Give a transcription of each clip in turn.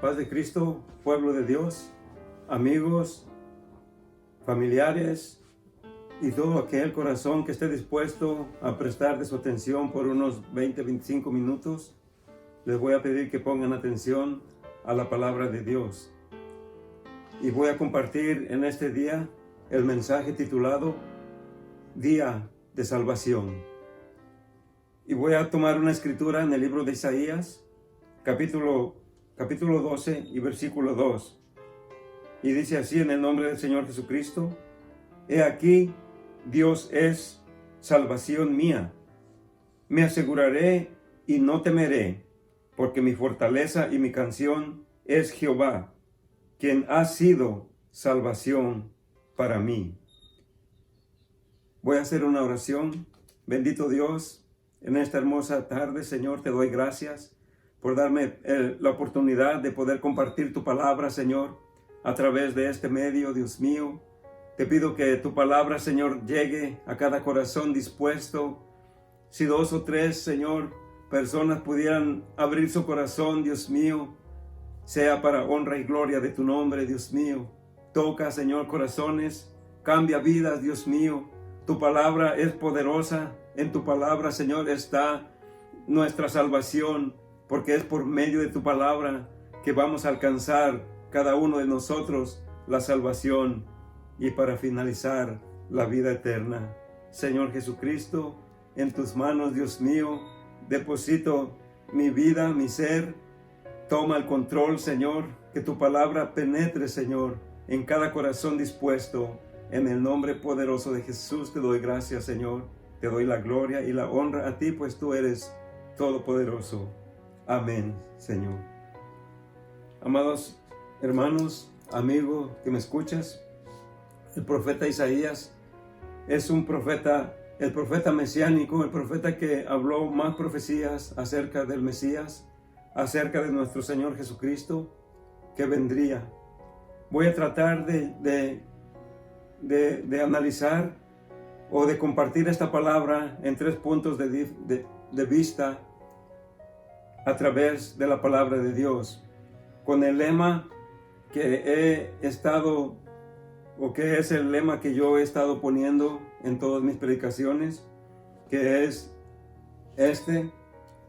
paz de Cristo, pueblo de Dios, amigos, familiares y todo aquel corazón que esté dispuesto a prestar de su atención por unos 20-25 minutos. Les voy a pedir que pongan atención a la palabra de Dios. Y voy a compartir en este día el mensaje titulado Día de Salvación. Y voy a tomar una escritura en el libro de Isaías, capítulo 12 y versículo 2. Y dice así: en el nombre del Señor Jesucristo: He aquí, Dios es salvación mía. Me aseguraré y no temeré, porque mi fortaleza y mi canción es Jehová, quien ha sido salvación para mí. Voy a hacer una oración. Bendito Dios, en esta hermosa tarde, Señor, te doy gracias por darme la oportunidad de poder compartir tu palabra, Señor, a través de este medio, Dios mío. Te pido que tu palabra, Señor, llegue a cada corazón dispuesto. Si 2 o 3, Señor, personas pudieran abrir su corazón, Dios mío, sea para honra y gloria de tu nombre, Dios mío. Toca, Señor, corazones, cambia vidas, Dios mío. Tu palabra es poderosa. En tu palabra, Señor, está nuestra salvación, porque es por medio de tu palabra que vamos a alcanzar cada uno de nosotros la salvación y para finalizar la vida eterna. Señor Jesucristo, en tus manos, Dios mío, deposito mi vida, mi ser. Toma el control, Señor, que tu palabra penetre, Señor, en cada corazón dispuesto. En el nombre poderoso de Jesús te doy gracias, Señor. Te doy la gloria y la honra a ti, pues tú eres todopoderoso. Amén, Señor. Amados hermanos, amigo que me escuchas, el profeta Isaías es un profeta, el profeta mesiánico, el profeta que habló más profecías acerca del Mesías, acerca de nuestro Señor Jesucristo, que vendría. Voy a tratar de analizar o de compartir esta palabra en 3 puntos de vista a través de la palabra de Dios, con el lema que he estado, o que es el lema que yo he estado poniendo en todas mis predicaciones, que es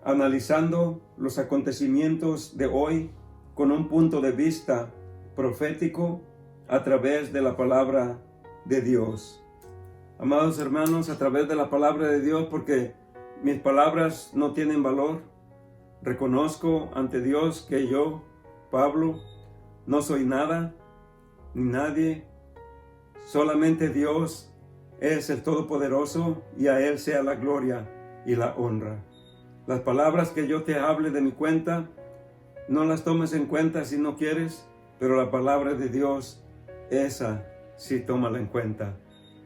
analizando los acontecimientos de hoy con un punto de vista profético a través de la palabra de Dios. Amados hermanos, a través de la palabra de Dios, porque mis palabras no tienen valor. Reconozco ante Dios que yo, Pablo, no soy nada ni nadie. Solamente Dios es el Todopoderoso, y a Él sea la gloria y la honra. Las palabras que yo te hable de mi cuenta, no las tomes en cuenta si no quieres, pero la palabra de Dios, esa sí tómala en cuenta.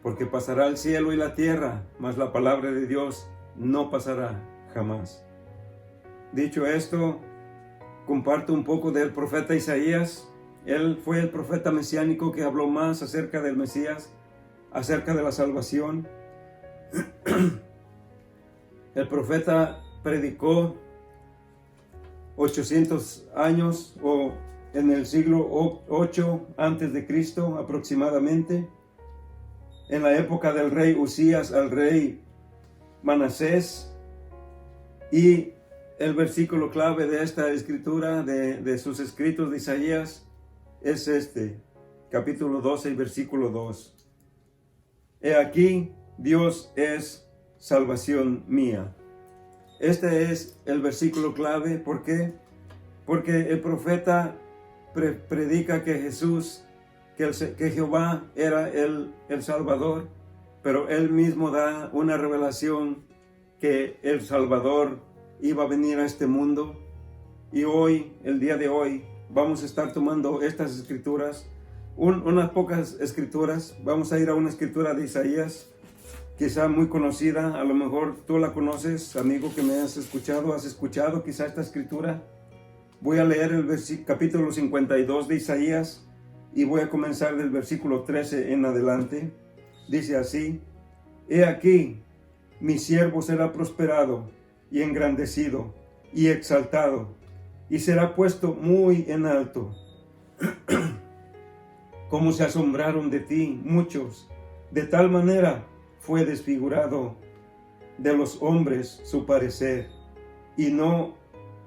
Porque pasará el cielo y la tierra, mas la palabra de Dios no pasará jamás. Dicho esto, comparto un poco del profeta Isaías. Él fue el profeta mesiánico que habló más acerca del Mesías, acerca de la salvación. El profeta predicó 800 años, o en el siglo 8 antes de Cristo aproximadamente, en la época del rey Usías al rey Manasés. Y el versículo clave de esta escritura, de sus escritos de Isaías, es capítulo 12 y versículo 2. He aquí, Dios es salvación mía. Este es el versículo clave. ¿Por qué? Porque el profeta predica que Jesús, que Jehová era el Salvador, pero él mismo da una revelación que el Salvador iba a venir a este mundo. Y hoy, el día de hoy, vamos a estar tomando estas escrituras, unas pocas escrituras. Vamos a ir a una escritura de Isaías, quizá muy conocida. A lo mejor tú la conoces, amigo que me has escuchado quizá esta escritura. Voy a leer el capítulo 52 de Isaías, y voy a comenzar del versículo 13 en adelante. Dice así: He aquí, mi siervo será prosperado y engrandecido y exaltado, y será puesto muy en alto. Como se asombraron de ti muchos, de tal manera fue desfigurado de los hombres su parecer, y no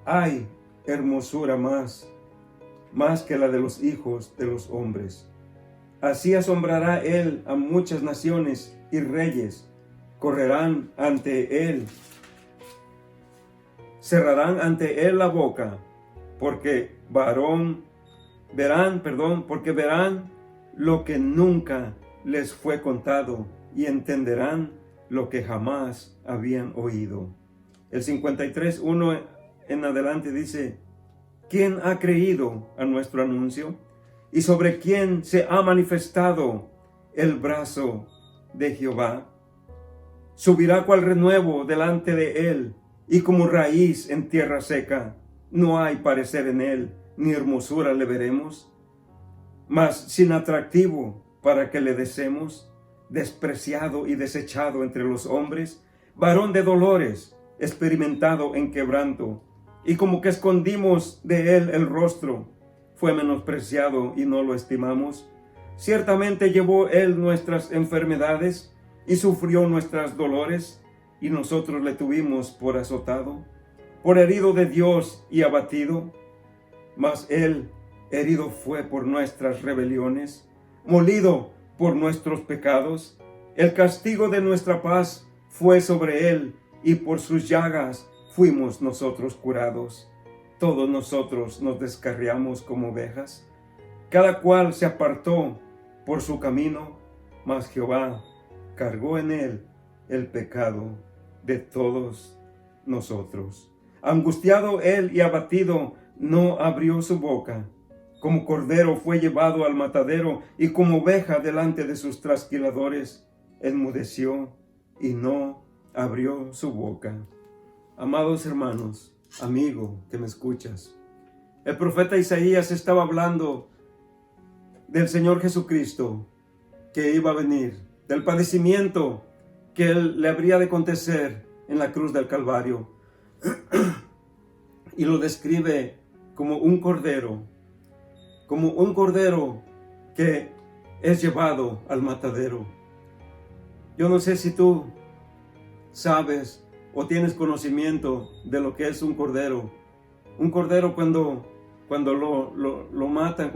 hay hermosura más que la de los hijos de los hombres. Así asombrará él a muchas naciones, y reyes correrán ante él, cerrarán ante él la boca, porque verán lo que nunca les fue contado, y entenderán lo que jamás habían oído. El 53:1 en adelante dice: ¿quién ha creído a nuestro anuncio? ¿Y sobre quién se ha manifestado el brazo de Jehová? Subirá cual renuevo delante de él, y como raíz en tierra seca. No hay parecer en él, ni hermosura le veremos. Mas sin atractivo para que le deseemos, despreciado y desechado entre los hombres, varón de dolores, experimentado en quebranto, y como que escondimos de él el rostro, fue menospreciado y no lo estimamos. Ciertamente llevó él nuestras enfermedades y sufrió nuestros dolores, y nosotros le tuvimos por azotado, por herido de Dios y abatido. Mas él herido fue por nuestras rebeliones, molido por nuestros pecados. El castigo de nuestra paz fue sobre él, y por sus llagas fuimos nosotros curados. Todos nosotros nos descarriamos como ovejas, cada cual se apartó por su camino, mas Jehová cargó en él el pecado de todos nosotros. Angustiado él y abatido, no abrió su boca. Como cordero fue llevado al matadero, y como oveja delante de sus trasquiladores, enmudeció y no abrió su boca. Amados hermanos, amigo que me escuchas, el profeta Isaías estaba hablando del Señor Jesucristo que iba a venir, del padecimiento que le habría de acontecer en la cruz del Calvario. Y lo describe como un cordero que es llevado al matadero. Yo no sé si tú sabes o tienes conocimiento de lo que es un cordero. Un cordero cuando lo matan,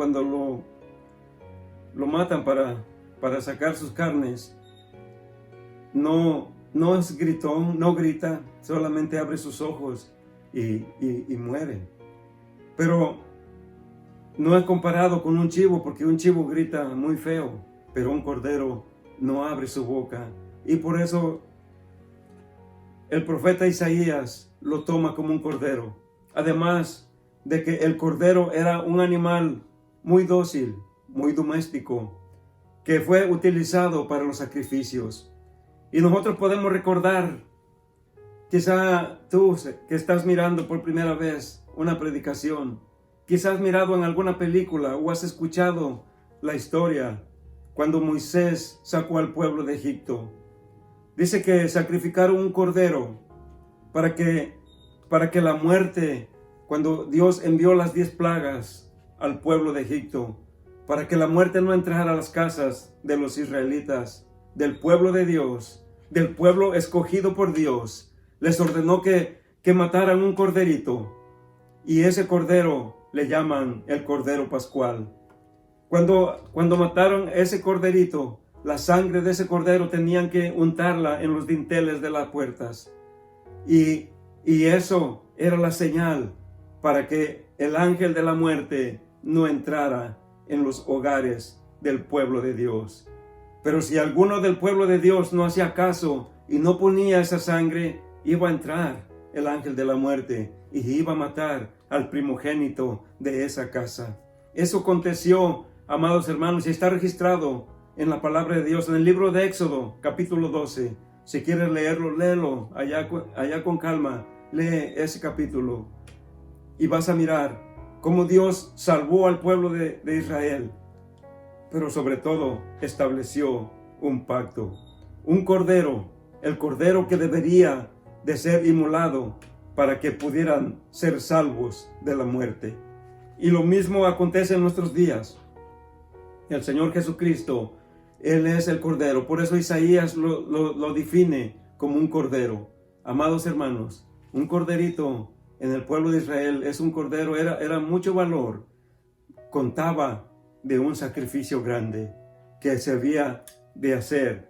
lo matan para sacar sus carnes, no es gritón, no grita, solamente abre sus ojos y muere. Pero no es comparado con un chivo, porque un chivo grita muy feo, pero un cordero no abre su boca. Y por eso el profeta Isaías lo toma como un cordero. Además de que el cordero era un animal muy dócil, muy doméstico, que fue utilizado para los sacrificios. Y nosotros podemos recordar, quizá tú que estás mirando por primera vez una predicación, quizás has mirado en alguna película o has escuchado la historia cuando Moisés sacó al pueblo de Egipto. Dice que sacrificaron un cordero para que la muerte, cuando Dios envió las 10 plagas al pueblo de Egipto, para que la muerte no entrara a las casas de los israelitas, del pueblo de Dios, del pueblo escogido por Dios, les ordenó que mataran un corderito, y ese cordero le llaman el Cordero Pascual. Cuando mataron ese corderito, la sangre de ese cordero tenían que untarla en los dinteles de las puertas. Y eso era la señal para que el ángel de la muerte no entrara en los hogares del pueblo de Dios. Pero si alguno del pueblo de Dios no hacía caso y no ponía esa sangre, iba a entrar el ángel de la muerte y iba a matar al primogénito de esa casa. Eso aconteció, amados hermanos, y está registrado en la palabra de Dios, en el libro de Éxodo, capítulo 12. Si quieres leerlo, léelo allá con calma. Lee ese capítulo y vas a mirar cómo Dios salvó al pueblo de Israel, pero sobre todo estableció un pacto. Un cordero, el cordero que debería de ser inmolado para que pudieran ser salvos de la muerte. Y lo mismo acontece en nuestros días. El Señor Jesucristo, Él es el Cordero. Por eso Isaías lo define como un Cordero. Amados hermanos, un corderito en el pueblo de Israel es un cordero, era mucho valor. Contaba de un sacrificio grande que se había de hacer.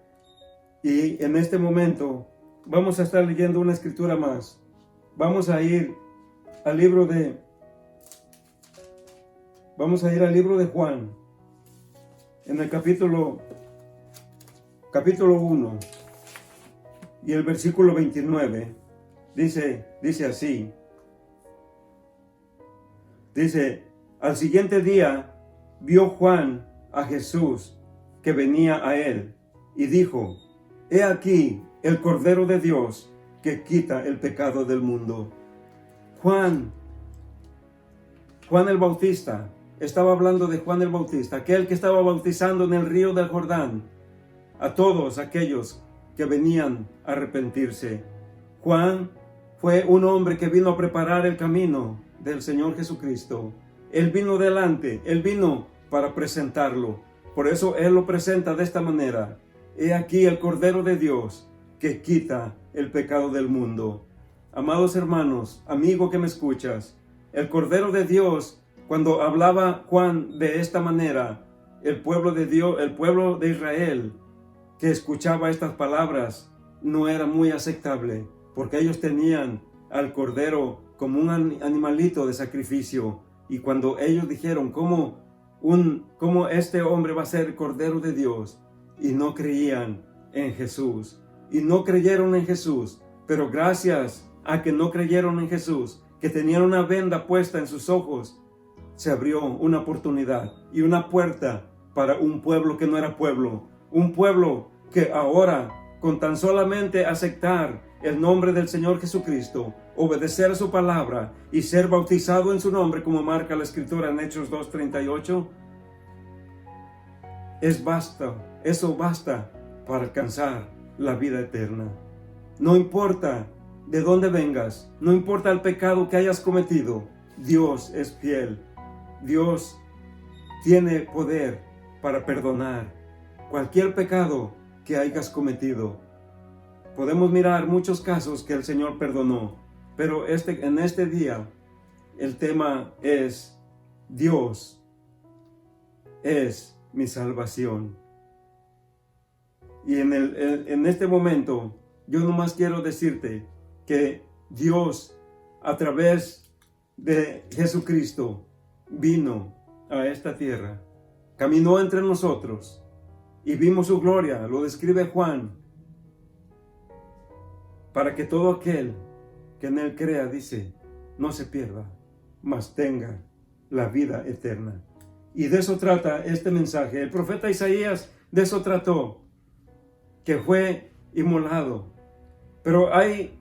Y en este momento vamos a estar leyendo una escritura más. Vamos a ir al libro de Juan, en el capítulo 1 y el versículo 29. Dice así. Dice: al siguiente día vio Juan a Jesús que venía a él y dijo: he aquí el Cordero de Dios que quita el pecado del mundo. Juan el Bautista, estaba hablando de Juan el Bautista, aquel que estaba bautizando en el río del Jordán a todos aquellos que venían a arrepentirse. Juan fue un hombre que vino a preparar el camino del Señor Jesucristo. Él vino delante, Él vino para presentarlo. Por eso Él lo presenta de esta manera: he aquí el Cordero de Dios que quita el pecado del mundo. Amados hermanos, amigo que me escuchas, el Cordero de Dios, cuando hablaba Juan de esta manera, el pueblo de Dios, el pueblo de Israel que escuchaba estas palabras, no era muy aceptable, porque ellos tenían al Cordero como un animalito de sacrificio. Y cuando ellos dijeron: ¿cómo este hombre va a ser Cordero de Dios? Y no creían en Jesús. Y no creyeron en Jesús. Pero gracias a que no creyeron en Jesús, que tenían una venda puesta en sus ojos, se abrió una oportunidad y una puerta para un pueblo que no era pueblo. Un pueblo que ahora, con tan solamente aceptar el nombre del Señor Jesucristo, obedecer a su palabra y ser bautizado en su nombre, como marca la Escritura en Hechos 2:38, eso basta para alcanzar la vida eterna. No importa de dónde vengas, no importa el pecado que hayas cometido, Dios es fiel. Dios tiene poder para perdonar cualquier pecado que hayas cometido. Podemos mirar muchos casos que el Señor perdonó, pero en este día el tema es: Dios es mi salvación. Y en este momento yo nomás quiero decirte que Dios, a través de Jesucristo, vino a esta tierra, caminó entre nosotros y vimos su gloria. Lo describe Juan, para que todo aquel que en él crea, dice, no se pierda, mas tenga la vida eterna. Y de eso trata este mensaje. El profeta Isaías de eso trató, que fue inmolado. Pero hay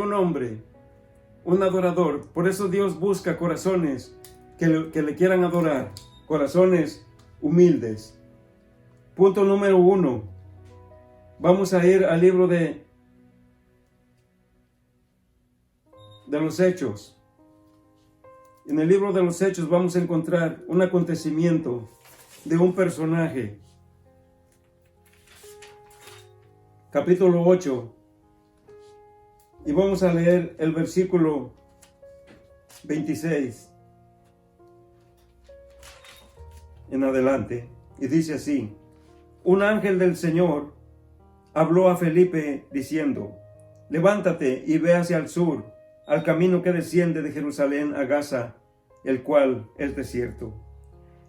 un hombre, un adorador. Por eso Dios busca corazones que le quieran adorar, corazones humildes. Punto número 1. Vamos a ir al libro de los Hechos. En el libro de los Hechos vamos a encontrar un acontecimiento de un personaje. Capítulo 8. Y vamos a leer el versículo 26 en adelante. Y dice así: un ángel del Señor habló a Felipe diciendo: levántate y ve hacia el sur, al camino que desciende de Jerusalén a Gaza, el cual es desierto.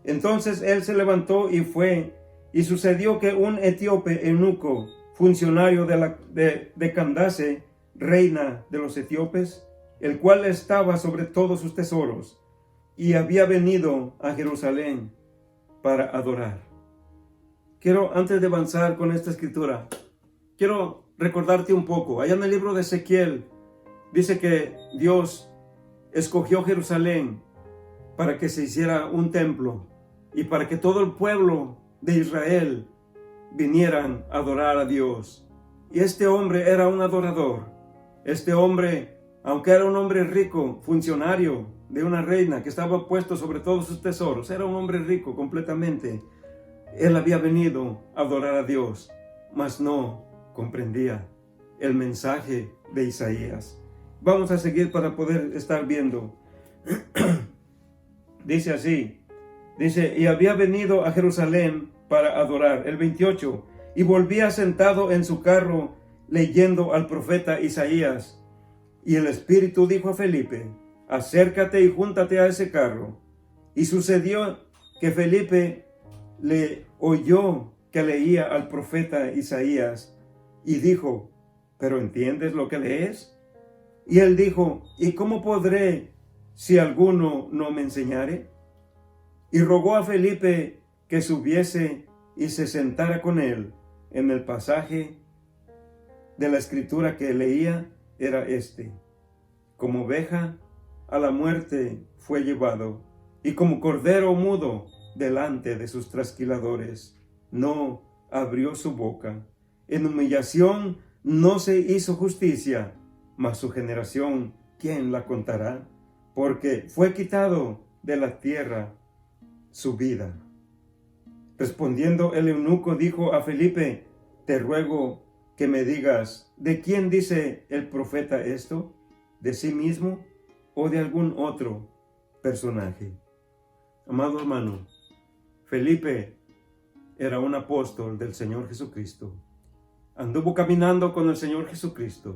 Entonces él se levantó y fue, y sucedió que un etíope eunuco, funcionario de Candace, reina de los etíopes, el cual estaba sobre todos sus tesoros, y había venido a Jerusalén para adorar. Antes de avanzar con esta escritura, quiero recordarte un poco. Allá en el libro de Ezequiel, dice que Dios escogió Jerusalén para que se hiciera un templo y para que todo el pueblo de Israel vinieran a adorar a Dios. Y este hombre era un adorador. Este hombre Aunque era un hombre rico, funcionario de una reina que estaba puesto sobre todos sus tesoros, era un hombre rico completamente. Él había venido a adorar a Dios, mas no comprendía el mensaje de Isaías. Vamos a seguir para poder estar viendo. Dice así, y había venido a Jerusalén para adorar. El 28, y volvía sentado en su carro leyendo al profeta Isaías. Y el Espíritu dijo a Felipe, acércate y júntate a ese carro. Y sucedió que Felipe le oyó que leía al profeta Isaías y dijo, ¿pero entiendes lo que lees? Y él dijo, ¿y cómo podré si alguno no me enseñare? Y rogó a Felipe que subiese y se sentara con él. En el pasaje de la escritura que leía era este: como oveja a la muerte fue llevado, y como cordero mudo delante de sus trasquiladores, no abrió su boca. En humillación no se hizo justicia, mas su generación, ¿quién la contará? Porque fue quitado de la tierra su vida. Respondiendo el eunuco dijo a Felipe, te ruego que me digas, ¿de quién dice el profeta esto? ¿De sí mismo o de algún otro personaje? Amado hermano, Felipe era un apóstol del Señor Jesucristo. Anduvo caminando con el Señor Jesucristo.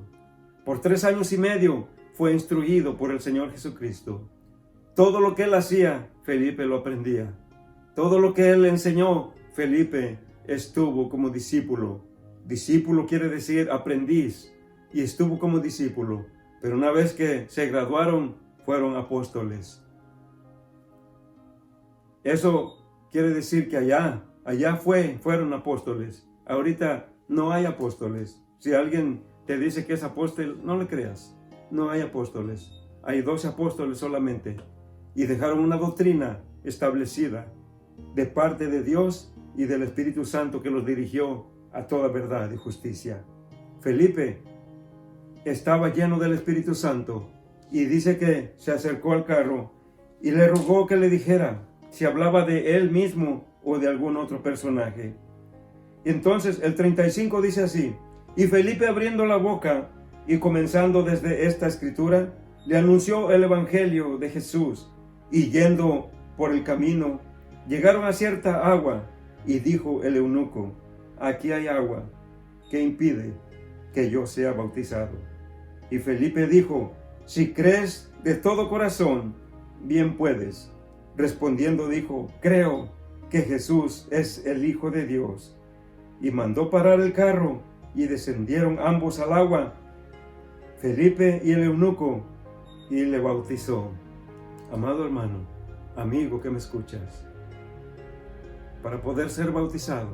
Por 3 años y medio fue instruido por el Señor Jesucristo. Todo lo que él hacía, Felipe lo aprendía. Todo lo que él enseñó, Felipe estuvo como discípulo. Discípulo quiere decir aprendiz, y estuvo como discípulo. Pero una vez que se graduaron, fueron apóstoles. Eso quiere decir que allá fueron apóstoles. Ahorita no hay apóstoles. Si alguien te dice que es apóstol, no le creas. No hay apóstoles. Hay 12 apóstoles solamente. Y dejaron una doctrina establecida de parte de Dios y del Espíritu Santo que los dirigió a toda verdad y justicia. Felipe estaba lleno del Espíritu Santo y dice que se acercó al carro y le rogó que le dijera si hablaba de él mismo o de algún otro personaje. Entonces el 35 dice así, y Felipe abriendo la boca y comenzando desde esta escritura, le anunció el evangelio de Jesús, y yendo por el camino, llegaron a cierta agua, y dijo el eunuco, aquí hay agua, ¿qué impide que yo sea bautizado? Y Felipe dijo, si crees de todo corazón, bien puedes. Respondiendo dijo, creo que Jesús es el Hijo de Dios. Y mandó parar el carro, y descendieron ambos al agua, Felipe y el eunuco, y le bautizó. Amado hermano, amigo que me escuchas, para poder ser bautizado,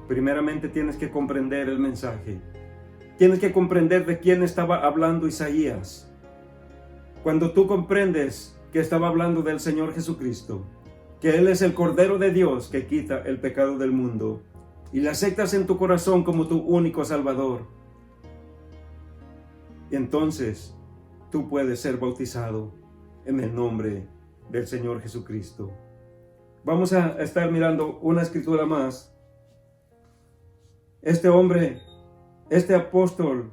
primeramente tienes que comprender el mensaje. Tienes que comprender de quién estaba hablando Isaías. Cuando tú comprendes que estaba hablando del Señor Jesucristo, que Él es el Cordero de Dios que quita el pecado del mundo, y le aceptas en tu corazón como tu único Salvador, entonces tú puedes ser bautizado en el nombre del Señor Jesucristo. Vamos a estar mirando una escritura más. Este hombre, este apóstol,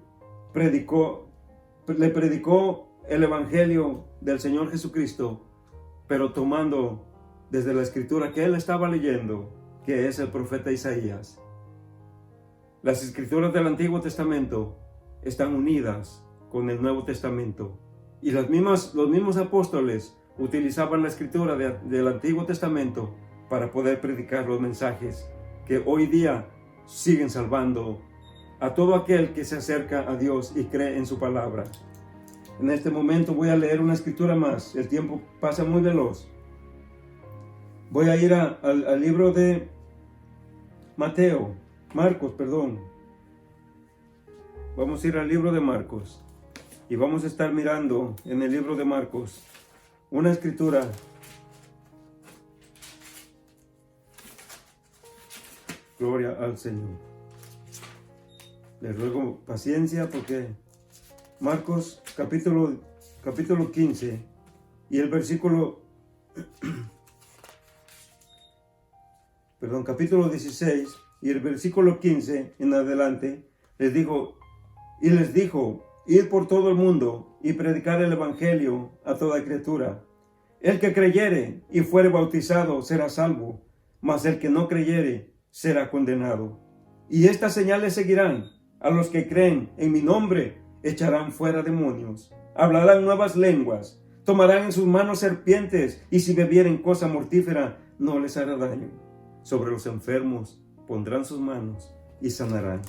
le predicó el evangelio del Señor Jesucristo, pero tomando desde la escritura que él estaba leyendo, que es el profeta Isaías. Las escrituras del Antiguo Testamento están unidas con el Nuevo Testamento, y los mismos apóstoles utilizaban la escritura del Antiguo Testamento para poder predicar los mensajes que hoy día siguen salvando a todo aquel que se acerca a Dios y cree en su palabra. En este momento voy a leer una escritura más. El tiempo pasa muy veloz. Voy a ir al libro de Marcos. Vamos a ir al libro de Marcos. Y vamos a estar mirando en el libro de Marcos una escritura gloria al Señor. Les ruego paciencia porque Marcos capítulo 15 y el versículo, capítulo 16 y el versículo 15 en adelante, les dijo, id por todo el mundo y predicar el evangelio a toda criatura. El que creyere y fuere bautizado será salvo, mas el que no creyere será condenado. Y estas señales seguirán a los que creen en mi nombre: echarán fuera demonios, hablarán nuevas lenguas, tomarán en sus manos serpientes, y si bebieren cosa mortífera no les hará daño. Sobre los enfermos pondrán sus manos y sanarán.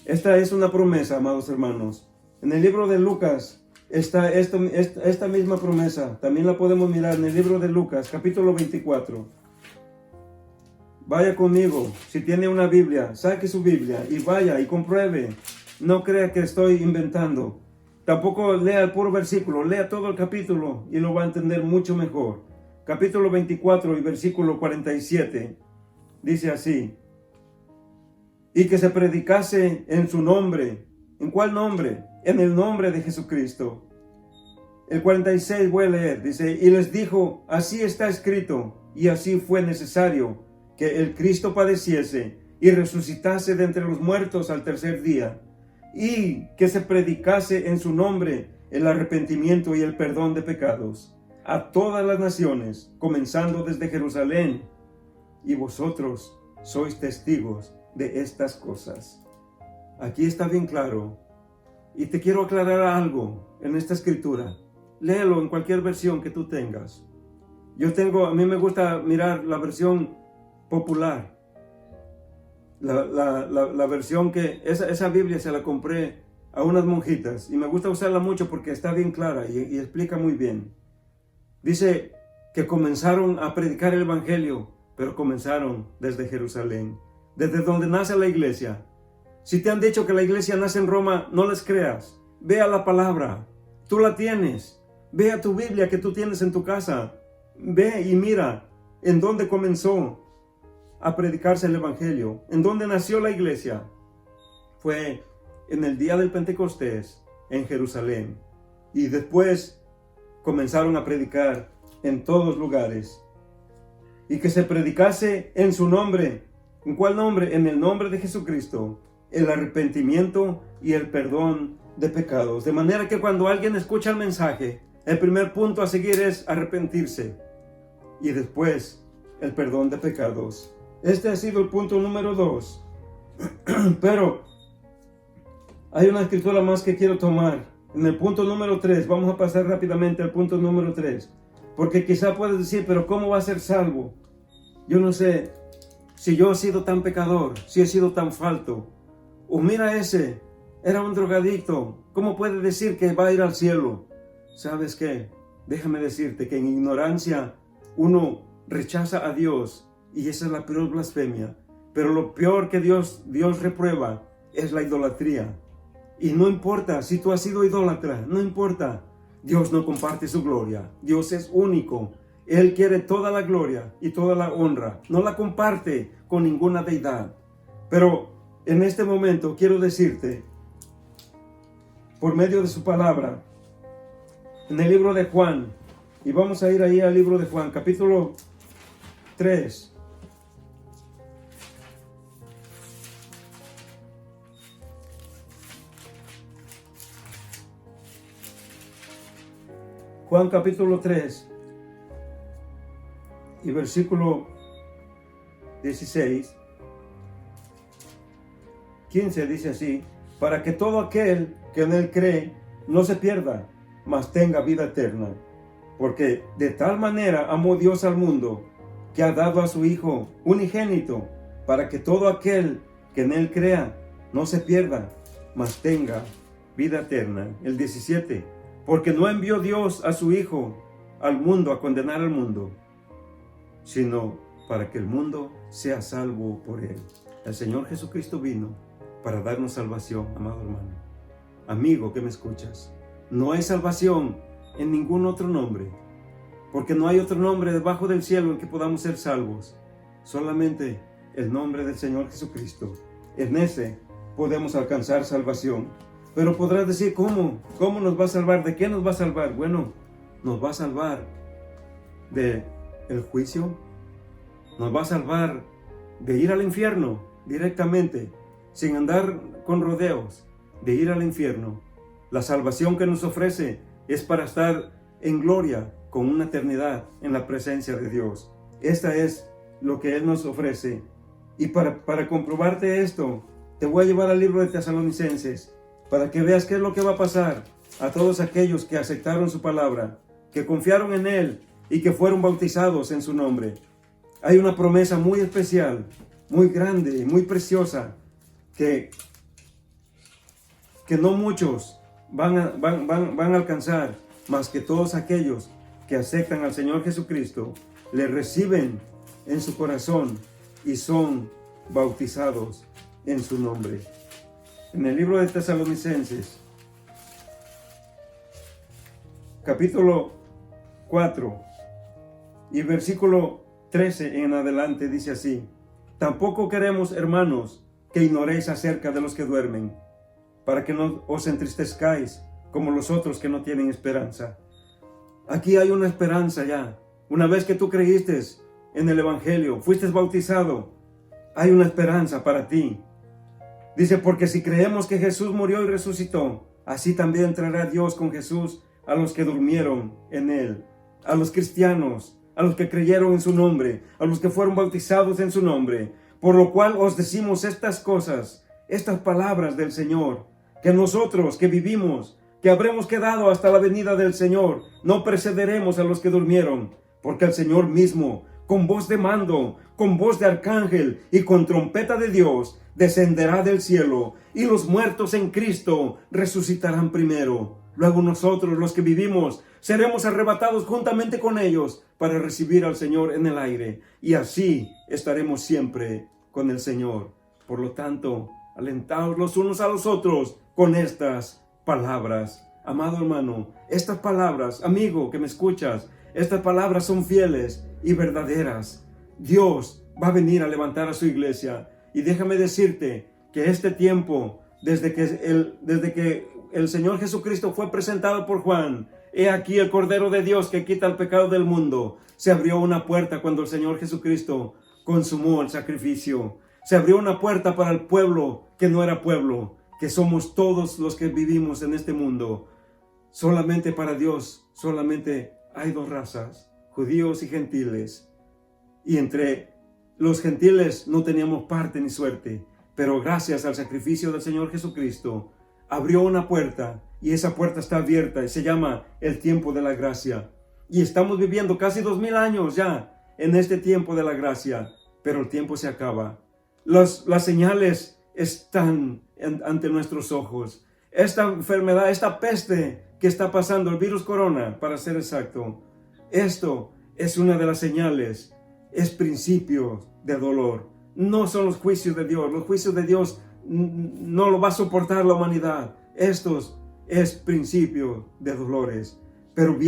Esta es una promesa, amados hermanos. En el libro de Lucas está esta misma promesa. También la podemos mirar en el libro de Lucas, capítulo 24. Vaya conmigo, si tiene una Biblia, saque su Biblia y vaya y compruebe. No crea que estoy inventando. Tampoco lea el puro versículo, lea todo el capítulo y lo va a entender mucho mejor. Capítulo 24 y versículo 47 dice así: y que se predicase en su nombre. ¿En cuál nombre? En el nombre de Jesucristo. El 46 voy a leer, dice: y les dijo, así está escrito, y así fue necesario que el Cristo padeciese y resucitase de entre los muertos al tercer día, y que se predicase en su nombre el arrepentimiento y el perdón de pecados a todas las naciones, comenzando desde Jerusalén. Y vosotros sois testigos de estas cosas. Aquí está bien claro. Y te quiero aclarar algo en esta escritura. Léelo en cualquier versión que tú tengas. A mí me gusta mirar la versión popular. La versión que, esa Biblia se la compré a unas monjitas y me gusta usarla mucho porque está bien clara y explica muy bien. Dice que comenzaron a predicar el evangelio, pero comenzaron desde Jerusalén, desde donde nace la iglesia. Si te han dicho que la iglesia nace en Roma, no les creas. Ve a la palabra, tú la tienes. Ve a tu Biblia que tú tienes en tu casa. Ve y mira en dónde comenzó a predicarse el evangelio, en dónde nació la iglesia. Fue en el día del Pentecostés en Jerusalén, y después comenzaron a predicar en todos lugares. Y que se predicase en su nombre. ¿En cuál nombre? En el nombre de Jesucristo, el arrepentimiento y el perdón de pecados. De manera que cuando alguien escucha el mensaje, el primer punto a seguir es arrepentirse, y después el perdón de pecados. Este ha sido el punto número 2. Pero hay una escritura más que quiero tomar. En el punto número 3, vamos a pasar rápidamente al punto número 3. Porque quizá puedes decir, pero ¿cómo va a ser salvo? Yo no sé si yo he sido tan pecador, si he sido tan falto. O mira ese, era un drogadicto. ¿Cómo puede decir que va a ir al cielo? ¿Sabes qué? Déjame decirte que en ignorancia uno rechaza a Dios. Y esa es la peor blasfemia. Pero lo peor que Dios reprueba es la idolatría. Y no importa si tú has sido idólatra, no importa. Dios no comparte su gloria. Dios es único. Él quiere toda la gloria y toda la honra. No la comparte con ninguna deidad. Pero en este momento quiero decirte, por medio de su palabra, en el libro de Juan, y vamos a ir ahí al libro de Juan, capítulo 3. Juan capítulo 3 y versículo 16, 15 dice así: para que todo aquel que en él cree no se pierda, mas tenga vida eterna. Porque de tal manera amó Dios al mundo, que ha dado a su Hijo unigénito, para que todo aquel que en él crea no se pierda, mas tenga vida eterna. El 17, porque no envió Dios a su Hijo al mundo a condenar al mundo, sino para que el mundo sea salvo por él. El Señor Jesucristo vino para darnos salvación, amado hermano. Amigo que me escuchas, no hay salvación en ningún otro nombre, porque no hay otro nombre debajo del cielo en que podamos ser salvos. Solamente el nombre del Señor Jesucristo. En ese podemos alcanzar salvación. Pero podrás decir, ¿cómo? ¿Cómo nos va a salvar? ¿De qué nos va a salvar? Bueno, nos va a salvar del juicio, nos va a salvar de ir al infierno directamente, sin andar con rodeos, de ir al infierno. La salvación que nos ofrece es para estar en gloria con una eternidad en la presencia de Dios. Esta es lo que Él nos ofrece. Y para comprobarte esto, te voy a llevar al libro de Tesalonicenses, para que veas qué es lo que va a pasar a todos aquellos que aceptaron su palabra, que confiaron en Él y que fueron bautizados en su nombre. Hay una promesa muy especial, muy grande y muy preciosa, que no muchos van a alcanzar, más que todos aquellos que aceptan al Señor Jesucristo, le reciben en su corazón y son bautizados en su nombre. En el libro de Tesalonicenses, capítulo 4 y versículo 13 en adelante, dice así: tampoco queremos, hermanos, que ignoréis acerca de los que duermen, para que no os entristezcáis como los otros que no tienen esperanza. Aquí hay una esperanza ya. Una vez que tú creíste en el Evangelio, fuiste bautizado, hay una esperanza para ti. Dice, porque si creemos que Jesús murió y resucitó, así también traerá Dios con Jesús a los que durmieron en Él, a los cristianos, a los que creyeron en su nombre, a los que fueron bautizados en su nombre. Por lo cual os decimos estas cosas, estas palabras del Señor, que nosotros que vivimos, que habremos quedado hasta la venida del Señor, no precederemos a los que durmieron, porque el Señor mismo, con voz de mando, con voz de arcángel y con trompeta de Dios, descenderá del cielo, y los muertos en Cristo resucitarán primero. Luego nosotros, los que vivimos, seremos arrebatados juntamente con ellos para recibir al Señor en el aire, y así estaremos siempre con el Señor. Por lo tanto, alentaos los unos a los otros con estas palabras. Amado hermano, estas palabras, amigo que me escuchas, estas palabras son fieles y verdaderas. Dios va a venir a levantar a su iglesia. Y déjame decirte que este tiempo, desde que el Señor Jesucristo fue presentado por Juan, he aquí el Cordero de Dios que quita el pecado del mundo, se abrió una puerta cuando el Señor Jesucristo consumó el sacrificio. Se abrió una puerta para el pueblo que no era pueblo, que somos todos los que vivimos en este mundo. Solamente para Dios, solamente hay dos razas, judíos y gentiles. Y entre los gentiles no teníamos parte ni suerte, pero gracias al sacrificio del Señor Jesucristo, abrió una puerta, y esa puerta está abierta, y se llama el tiempo de la gracia. Y estamos viviendo casi 2000 años ya en este tiempo de la gracia, pero el tiempo se acaba. Las señales están ante nuestros ojos. Esta enfermedad, esta peste que está pasando, el virus corona, para ser exacto, esto es una de las señales, es principio de dolor. No son los juicios de Dios. Los juicios de Dios no lo va a soportar la humanidad. Estos es principio de dolores. Pero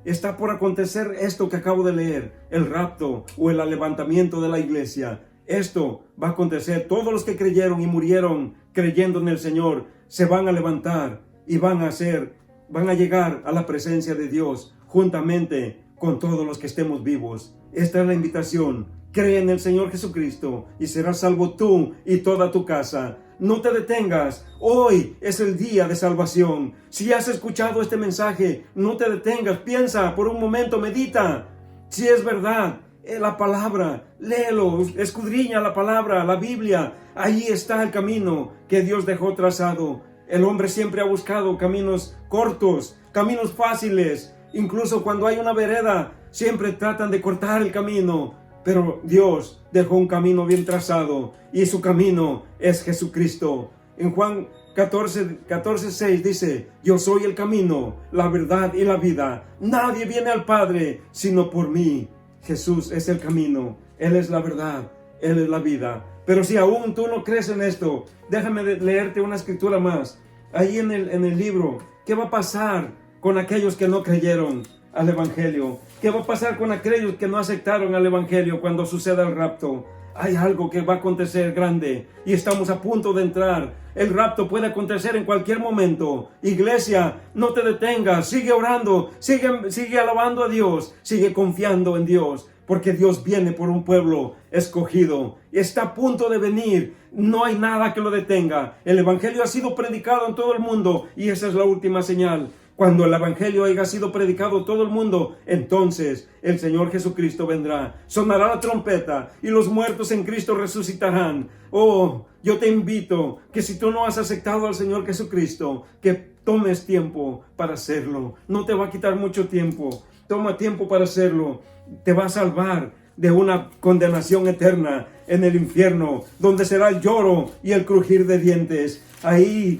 está por acontecer esto que acabo de leer, el rapto o el levantamiento de la iglesia. Esto va a acontecer. Todos los que creyeron y murieron creyendo en el Señor se van a levantar y van a llegar a la presencia de Dios juntamente con todos los que estemos vivos. Esta es la invitación. Cree en el Señor Jesucristo y serás salvo tú y toda tu casa. No te detengas. Hoy es el día de salvación. Si has escuchado este mensaje, no te detengas. Piensa por un momento, medita. Si es verdad, la palabra, léelo, escudriña la palabra, la Biblia. Ahí está el camino que Dios dejó trazado. El hombre siempre ha buscado caminos cortos, caminos fáciles. Incluso cuando hay una vereda, siempre tratan de cortar el camino. Pero Dios dejó un camino bien trazado, y su camino es Jesucristo. En Juan 14:6 dice: yo soy el camino, la verdad y la vida. Nadie viene al Padre sino por mí. Jesús es el camino, Él es la verdad, Él es la vida. Pero si aún tú no crees en esto, déjame leerte una escritura más. Ahí en el libro, ¿qué va a pasar con aquellos que no creyeron al Evangelio? ¿Qué va a pasar con aquellos que no aceptaron al Evangelio cuando suceda el rapto? hay algo que va a acontecer grande y estamos a punto de entrar. El rapto puede acontecer en cualquier momento. Iglesia, no te detengas, sigue orando, sigue alabando a Dios, sigue confiando en Dios, porque Dios viene por un pueblo escogido. Está a punto de venir, no hay nada que lo detenga. El evangelio ha sido predicado en todo el mundo y esa es la última señal. Cuando el evangelio haya sido predicado en todo el mundo, entonces el Señor Jesucristo vendrá. Sonará la trompeta y los muertos en Cristo resucitarán. Oh, yo te invito que si tú no has aceptado al Señor Jesucristo, que tomes tiempo para hacerlo. No te va a quitar mucho tiempo. Toma tiempo para hacerlo. Te va a salvar de una condenación eterna en el infierno, donde será el lloro y el crujir de dientes. Ahí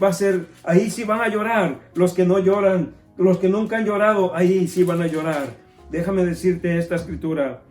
sí van a llorar los que no lloran, los que nunca han llorado, ahí sí van a llorar. Déjame decirte esta escritura.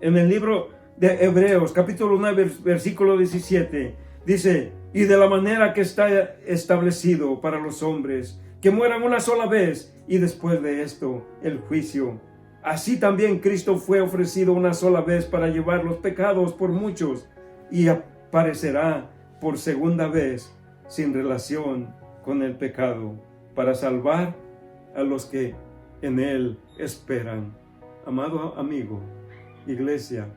En el libro de Hebreos, capítulo 9, versículo 17, dice: y de la manera que está establecido para los hombres, que mueran una sola vez, y después de esto, el juicio. Así también Cristo fue ofrecido una sola vez para llevar los pecados por muchos, y aparecerá por segunda vez sin relación con el pecado, para salvar a los que en Él esperan. Amado amigo, iglesia,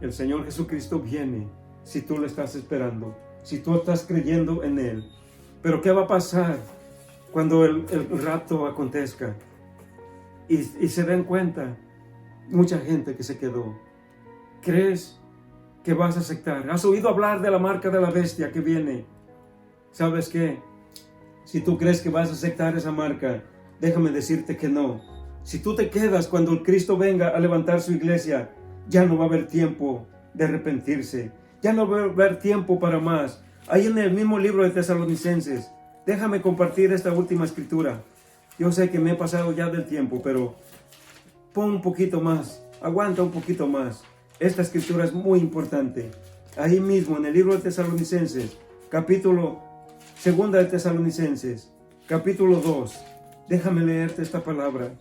el Señor Jesucristo viene si tú lo estás esperando, si tú estás creyendo en Él. Pero ¿qué va a pasar cuando el rapto acontezca? Y se den cuenta, mucha gente que se quedó. ¿Crees que vas a aceptar? ¿Has oído hablar de la marca de la bestia que viene? ¿Sabes qué? Si tú crees que vas a aceptar esa marca, déjame decirte que no. Si tú te quedas cuando el Cristo venga a levantar su iglesia, ya no va a haber tiempo de arrepentirse. Ya no va a haber tiempo para más. Ahí en el mismo libro de Tesalonicenses, déjame compartir esta última escritura. Yo sé que me he pasado ya del tiempo, pero pon un poquito más, aguanta un poquito más. Esta escritura es muy importante. Ahí mismo en el libro de Tesalonicenses, segunda de Tesalonicenses, capítulo 2. Déjame leerte esta palabra.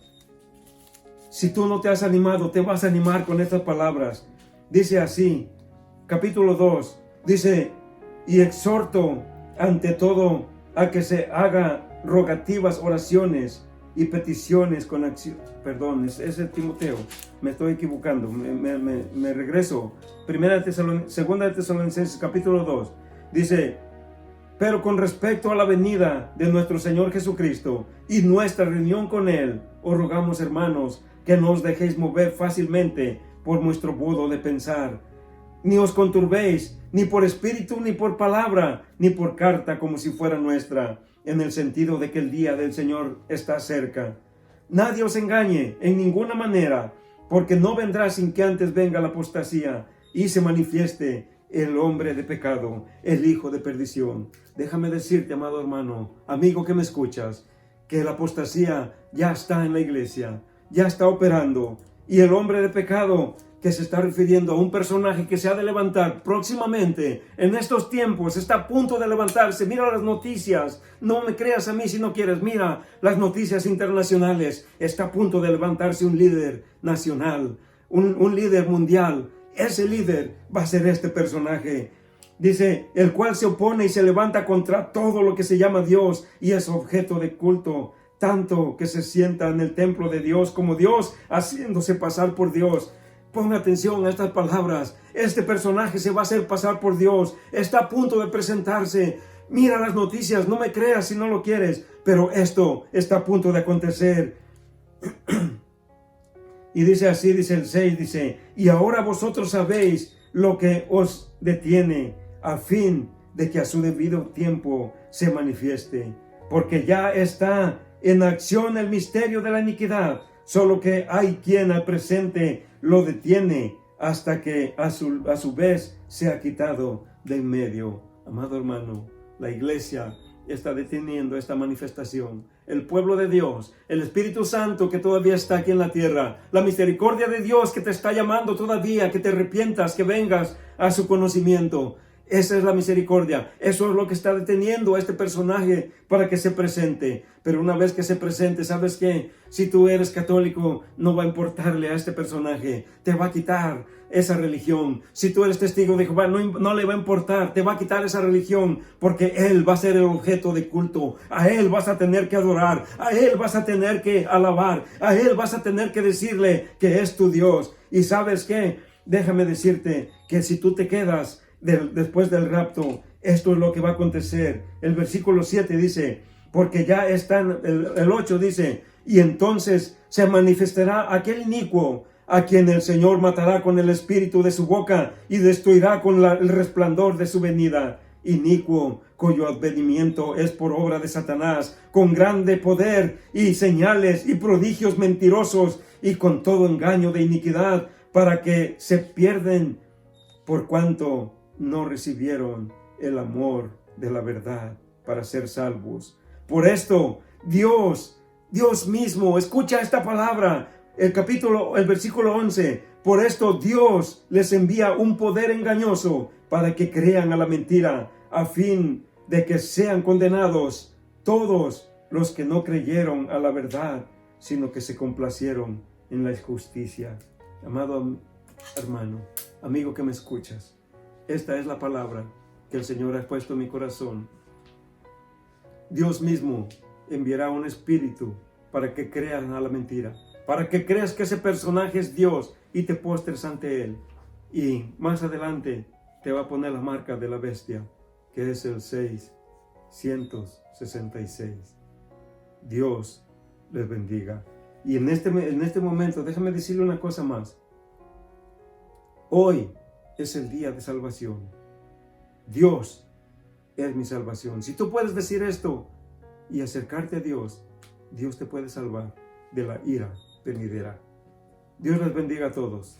Si tú no te has animado, te vas a animar con estas palabras. Dice así, capítulo 2, dice: y exhorto ante todo a que se haga rogativas, oraciones y peticiones con acción. Perdón, es Timoteo, me estoy equivocando, me regreso. Segunda de Tesalonicenses, capítulo 2, dice: pero con respecto a la venida de nuestro Señor Jesucristo y nuestra reunión con Él, os rogamos, hermanos, que no os dejéis mover fácilmente por vuestro modo de pensar, ni os conturbéis, ni por espíritu, ni por palabra, ni por carta como si fuera nuestra, en el sentido de que el día del Señor está cerca. Nadie os engañe en ninguna manera, porque no vendrá sin que antes venga la apostasía y se manifieste el hombre de pecado, el hijo de perdición. Déjame decirte, amado hermano, amigo que me escuchas, que la apostasía ya está en la iglesia, ya está operando, y el hombre de pecado, que se está refiriendo a un personaje que se ha de levantar próximamente, en estos tiempos, está a punto de levantarse. Mira las noticias, no me creas a mí si no quieres, mira las noticias internacionales. Está a punto de levantarse un líder nacional, un líder mundial. Ese líder va a ser este personaje. Dice, el cual se opone y se levanta contra todo lo que se llama Dios y es objeto de culto, tanto que se sienta en el templo de Dios como Dios, haciéndose pasar por Dios. Pon atención a estas palabras. Este personaje se va a hacer pasar por Dios. Está a punto de presentarse. Mira las noticias, no me creas si no lo quieres, pero esto está a punto de acontecer. Y dice así, dice el 6, dice, y ahora vosotros sabéis lo que os detiene, a fin de que a su debido tiempo se manifieste, porque ya está en acción el misterio de la iniquidad, solo que hay quien al presente lo detiene hasta que a su vez sea quitado de en medio. Amado hermano, la iglesia está deteniendo esta manifestación. El pueblo de Dios, el Espíritu Santo que todavía está aquí en la tierra, la misericordia de Dios que te está llamando todavía, que te arrepientas, que vengas a su conocimiento. Esa es la misericordia. Eso es lo que está deteniendo a este personaje para que se presente. Pero una vez que se presente, ¿sabes qué? Si tú eres católico, no va a importarle a este personaje. Te va a quitar esa religión. Si tú eres testigo de Jehová, no le va a importar, te va a quitar esa religión, porque Él va a ser el objeto de culto. A Él vas a tener que adorar, a Él vas a tener que alabar, a Él vas a tener que decirle que es tu Dios. Y ¿sabes qué? Déjame decirte que si tú te quedas después del rapto, esto es lo que va a acontecer. El versículo 7 dice, porque ya están, el 8 dice, y entonces se manifestará aquel inicuo a quien el Señor matará con el espíritu de su boca y destruirá con el resplandor de su venida. Inicuo, cuyo advenimiento es por obra de Satanás, con grande poder y señales y prodigios mentirosos y con todo engaño de iniquidad, para que se pierden por cuanto no recibieron el amor de la verdad para ser salvos. Por esto, Dios mismo, escucha esta palabra, el versículo 11, por esto Dios les envía un poder engañoso para que crean a la mentira, a fin de que sean condenados todos los que no creyeron a la verdad, sino que se complacieron en la injusticia. Amado hermano, amigo que me escuchas, esta es la palabra que el Señor ha puesto en mi corazón. Dios mismo enviará un espíritu para que crean a la mentira, para que creas que ese personaje es Dios y te postres ante Él. Y más adelante te va a poner la marca de la bestia, que es el 666. Dios les bendiga. Y en este momento, déjame decirle una cosa más. Hoy es el día de salvación. Dios es mi salvación. Si tú puedes decir esto y acercarte a Dios, Dios te puede salvar de la ira venidera. Dios les bendiga a todos.